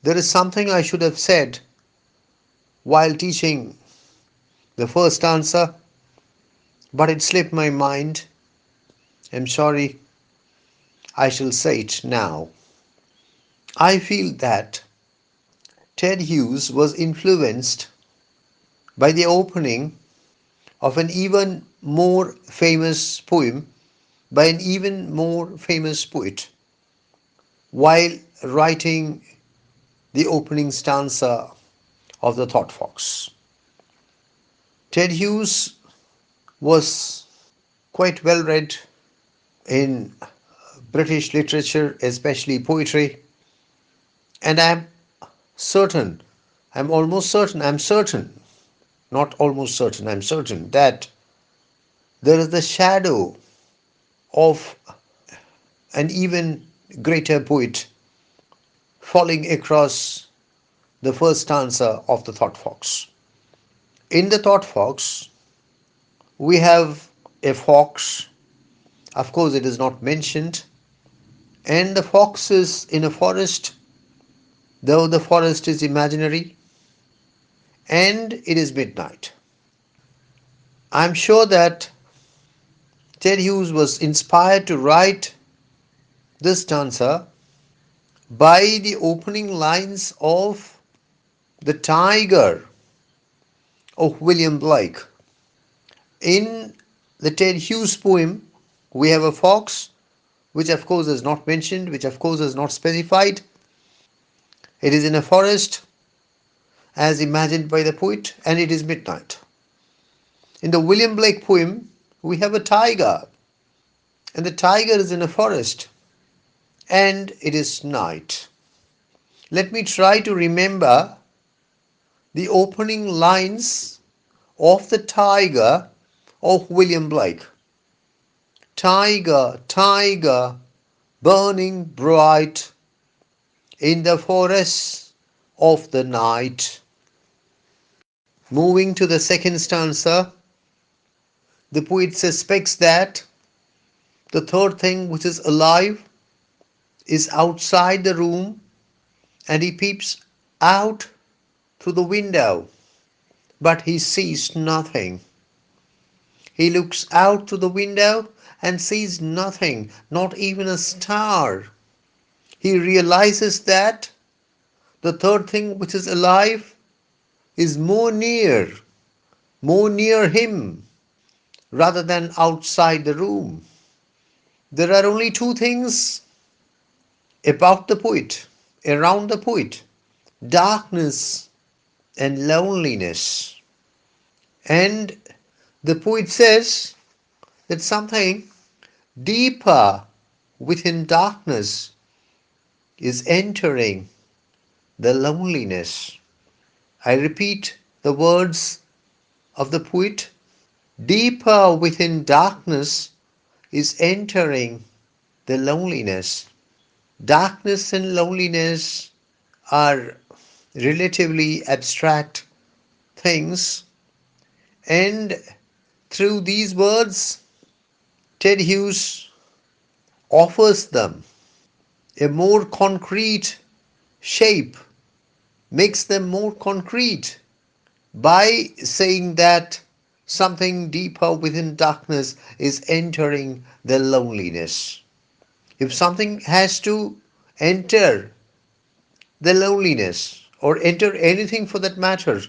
There is something I should have said while teaching the first answer, but it slipped my mind. I'm sorry, I shall say it now. I feel that Ted Hughes was influenced by the opening of an even more famous poem by an even more famous poet while writing the opening stanza of the Thought Fox. Ted Hughes was quite well read in British literature, especially poetry, and certain, I'm certain, not almost certain, I'm certain that there is the shadow of an even greater poet falling across the first stanza of the Thought Fox. In the Thought Fox, we have a fox. Of course, it is not mentioned. And the fox is in a forest, though the forest is imaginary, and it is midnight. I'm sure that Ted Hughes was inspired to write this stanza by the opening lines of The Tiger of William Blake. In the Ted Hughes poem, we have a fox, which of course is not mentioned, which of course is not specified. It is in a forest as imagined by the poet, and it is midnight. In the William Blake poem, we have a tiger, and the tiger is in a forest, and it is night. Let me try to remember the opening lines of The Tiger of William Blake. Tiger, tiger, burning bright in the forests of the night. Moving to the second stanza, the poet suspects that the third thing which is alive is outside the room, and he peeps out through the window, but he sees nothing. He looks out through the window and sees nothing, not even a star. He realizes that the third thing which is alive is more near him rather than outside the room. There are only two things about the poet, around the poet: darkness and loneliness. And the poet says that something deeper within darkness is entering the loneliness. I repeat the words of the poet: deeper within darkness is entering the loneliness. Darkness and loneliness are relatively abstract things, and through these words, Ted Hughes offers them a more concrete shape, makes them more concrete by saying that something deeper within darkness is entering the loneliness. If something has to enter the loneliness or enter anything for that matter,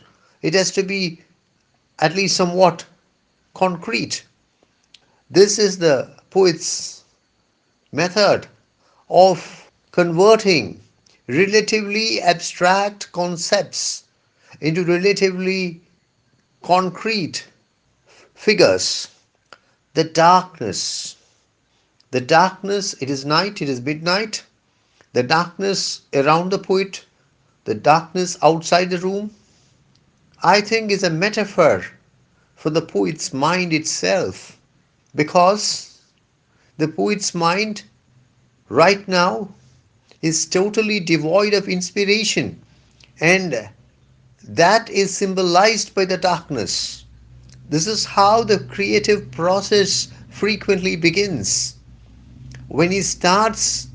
it has to be at least somewhat concrete. This is the poet's method of converting relatively abstract concepts into relatively concrete figures. The darkness. The darkness, it is night, it is midnight. The darkness around the poet, the darkness outside the room, I think is a metaphor for the poet's mind itself, because the poet's mind right now is totally devoid of inspiration, and that is symbolized by the darkness. This is how the creative process frequently begins. When he starts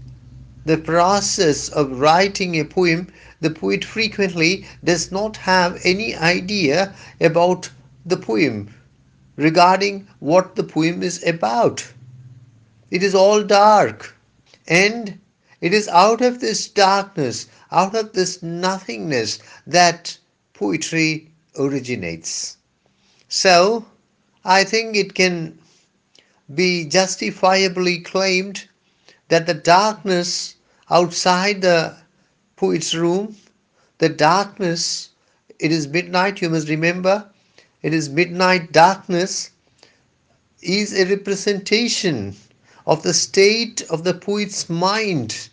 The process of writing a poem, the poet frequently does not have any idea about the poem, regarding what the poem is about. It is all dark. And it is out of this darkness, out of this nothingness, that poetry originates. So, I think it can be justifiably claimed that the darkness outside the poet's room, the darkness, it is midnight, you must remember, it is midnight darkness, is a representation of the state of the poet's mind,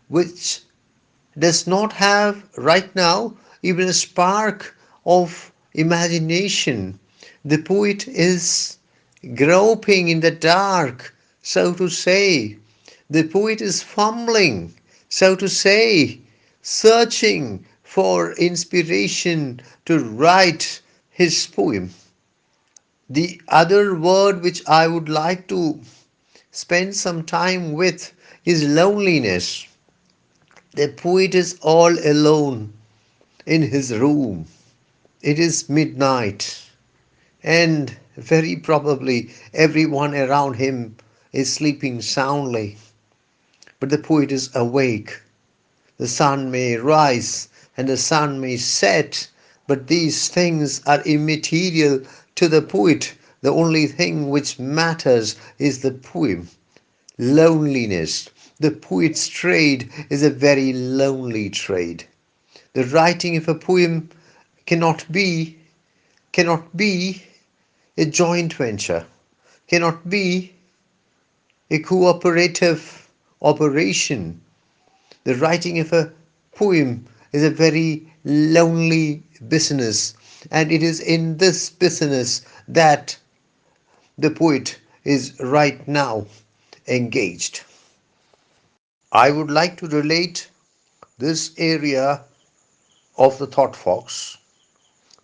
which does not have right now even a spark of imagination. The poet is groping in the dark, so to say. The poet is fumbling, so to say, searching for inspiration to write his poem. The other word which I would like to spend some time with is loneliness. The poet is all alone in his room. It is midnight, and very probably everyone around him is sleeping soundly. But the poet is awake. The sun may rise and the sun may set, but these things are immaterial to the poet. The only thing which matters is the poem. Loneliness. The poet's trade is a very lonely trade. The writing of a poem cannot be cannot be a joint venture, cannot be a cooperative operation. The writing of a poem is a very lonely business, and it is in this business that the poet is right now engaged. I would like to relate this area of the thought fox,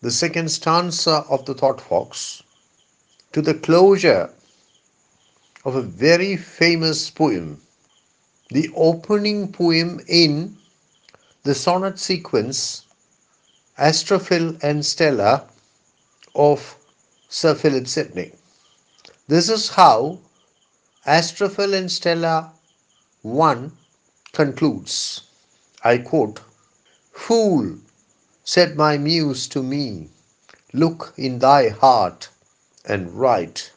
the second stanza of the thought fox, to the closure of a very famous poem, the opening poem in the sonnet sequence Astrophil and Stella of Sir Philip Sidney. This is how Astrophil and Stella 1 concludes. I quote, "Fool, said my muse to me, look in thy heart and write."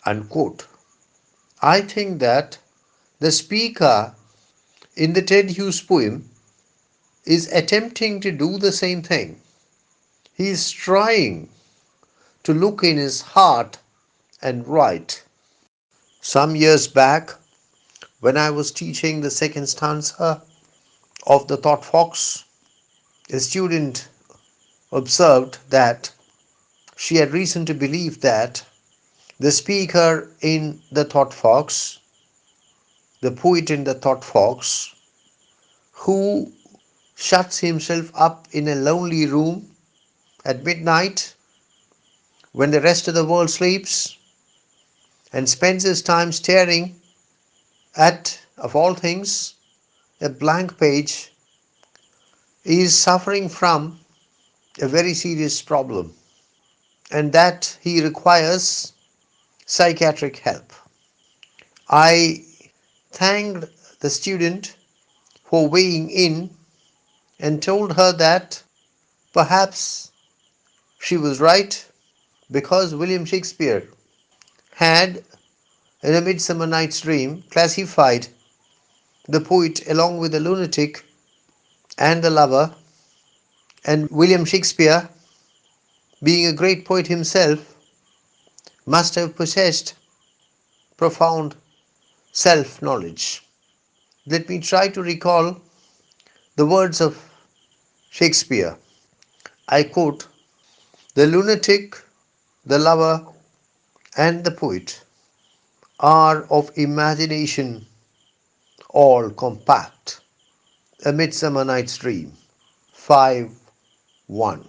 Unquote. I think that the speaker in the Ted Hughes poem is attempting to do the same thing. He is trying to look in his heart and write. Some years back, when I was teaching the second stanza of the Thought Fox, a student observed that she had reason to believe that the speaker in the Thought Fox, the poet in the Thought Fox, who shuts himself up in a lonely room at midnight when the rest of the world sleeps and spends his time staring at, of all things, a blank page, is suffering from a very serious problem, and that he requires psychiatric help. I thanked the student for weighing in and told her that perhaps she was right, because William Shakespeare had, in A Midsummer Night's Dream, classified the poet along with the lunatic and the lover, and William Shakespeare, being a great poet himself, must have possessed profound self knowledge. Let me try to recall the words of Shakespeare. I quote, "The lunatic, the lover, and the poet are of imagination all compact." A Midsummer Night's Dream, 5:1.